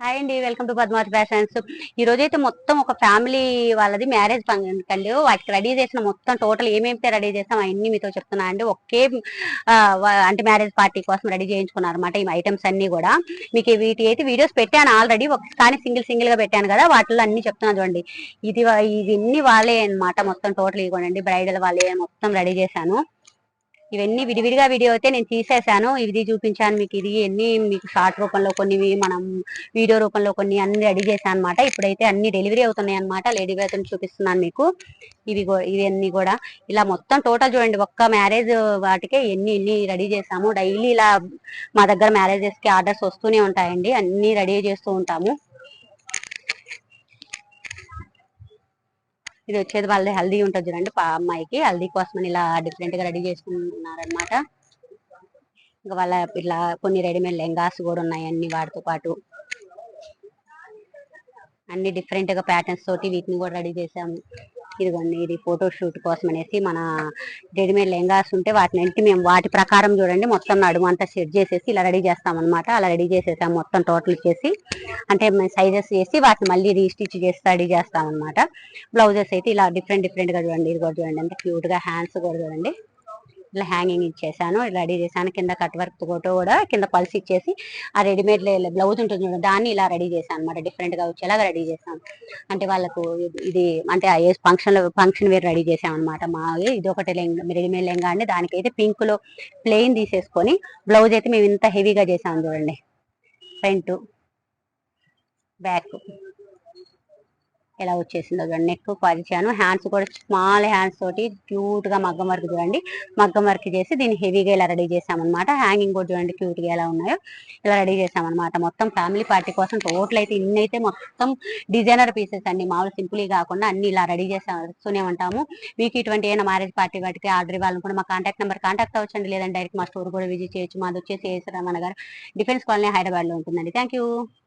Hi అండి, welcome to Padmavati fashions. ఈ రోజు అయితే మొత్తం ఒక ఫ్యామిలీ వాళ్ళది మ్యారేజ్ ఫంక్షన్ అండి. వాటికి రెడీ చేసిన మొత్తం టోటల్ ఏమేమి రెడీ చేసాం అవన్నీ మీతో చెప్తున్నా అండి. ఒకే అంటే మ్యారేజ్ పార్టీ కోసం రెడీ చేయించుకున్నారు అనమాట ఈ ఐటమ్స్ అన్ని కూడా. మీకు వీటి అయితే వీడియోస్ పెట్టాను ఆల్రెడీ, కానీ సింగిల్ సింగిల్ గా పెట్టాను కదా, వాటిలో అన్ని చెప్తున్నా చూడండి. ఇవన్నీ వాళ్ళే అనమాట, మొత్తం టోటల్ ఇవ్వండి బ్రైడల్ వాళ్ళే మొత్తం రెడీ చేశాను. ఇవన్నీ విడివిడిగా వీడియో అయితే నేను తీసేశాను, ఇది చూపించాను మీకు. ఇది ఎన్ని మీకు షార్ట్ రూపంలో కొన్ని, మనం వీడియో రూపంలో కొన్ని అన్ని రెడీ చేశాను అనమాట. ఇప్పుడైతే అన్ని డెలివరీ అవుతున్నాయి అనమాట. లేడీ వేతను చూపిస్తున్నాను మీకు. ఇవన్నీ కూడా ఇలా మొత్తం టోటల్ చూడండి. ఒక్క మ్యారేజ్ వాటికే ఎన్ని రెడీ చేసాము. డైలీ ఇలా మా దగ్గర మ్యారేజెస్ కి ఆర్డర్స్ వస్తూనే ఉంటాయండి, అన్ని రెడీ చేస్తూ ఉంటాము. ఇది వచ్చేది వాళ్ళది హల్దీ ఉంటుంది చూడండి, అమ్మాయికి హల్దీ కోసం ఇలా డిఫరెంట్ గా రెడీ చేసుకున్నారనమాట. ఇంకా వాళ్ళ ఇట్లా కొన్ని రెడీమేడ్ లెంగాస్ కూడా ఉన్నాయి అన్ని వాటితో పాటు. అన్ని డిఫరెంట్ గా ప్యాటర్న్స్ తోటి వీటిని కూడా రెడీ చేసాము. ఇదిగోండి, ఇది ఫోటో షూట్ కోసం అనేసి మన రెడీమేడ్ లెంగాస్ ఉంటే వాటిని మేము వాటి ప్రకారం చూడండి మొత్తం నడుము అంతా సెట్ చేసేసి ఇలా రెడీ చేస్తాం అనమాట. అలా రెడీ చేసేసాము మొత్తం టోటల్ చేసి, అంటే సైజెస్ చేసి వాటిని మళ్ళీ రీస్టిచ్ చేసి రెడీ చేస్తాం అనమాట. బ్లౌజెస్ అయితే ఇలా డిఫరెంట్ డిఫరెంట్ గా చూడండి. ఇది కూడా చూడండి ఎంత క్యూట్ గా, హ్యాండ్స్ కూడా చూడండి ఇలా హ్యాంగింగ్ ఇచ్చేసాను, రెడీ చేశాను. కింద కట్ వర్క్ తోటో కూడా కింద పల్స్ ఇచ్చేసి ఆ రెడీమేడ్ బ్లౌజ్ ఉంటుంది చూడండి, దాన్ని ఇలా రెడీ చేశాను అనమాట. డిఫరెంట్ గా వచ్చేలాగా రెడీ చేశాను. అంటే వాళ్ళకు ఇది అంటే ఫంక్షన్ వేర్ రెడీ చేసాం అనమాట. మా ఇది ఒకటి రెడీమేడ్ లెంగా అండి. దానికైతే పింక్ లో ప్లెయిన్ తీసేసుకొని బ్లౌజ్ అయితే మేము ఇంత హెవీగా చేసాము చూడండి. ఫ్రంట్ బ్యాక్ ఎలా వచ్చేసిందో చూడండి. నెక్ పరిచాను, హ్యాండ్స్ కూడా స్మాల్ హ్యాండ్స్ తోటి క్యూట్ గా మగ్గం వర్క్ చూడండి, మగ్గం వర్క్ చేసి దీన్ని హెవీగా ఇలా రెడీ చేసామన్నమాట. హ్యాంగింగ్ కూడా చూడండి క్యూట్ గా ఎలా ఉన్నాయో ఇలా రెడీ చేసామన్నమాట. మొత్తం ఫ్యామిలీ పార్టీ కోసం టోటల్ అయితే ఇన్ని అయితే మొత్తం డిజైనర్ పీసెస్ అండి, మామూలు సింపుల్ కాకుండా అన్ని ఇలా రెడీ చేస్తూనే ఉంటాము. మీకు ఇటువంటి ఏమైనా మ్యారేజ్ పార్టీ వాటికి ఆర్డర్ ఇవ్వాలని కూడా మా కాంటాక్ట్ నెంబర్ కాంటాక్ట్ అవ్వచ్చండి, లేదంటే డైరెక్ట్ మా స్టోర్ కూడా విజిట్ చేయొచ్చు. మాది వచ్చేసి ఏసరామన్న గారు, డిఫెన్స్ కాలనీ, హైదరాబాద్ లో ఉంటుందండి. Thank you.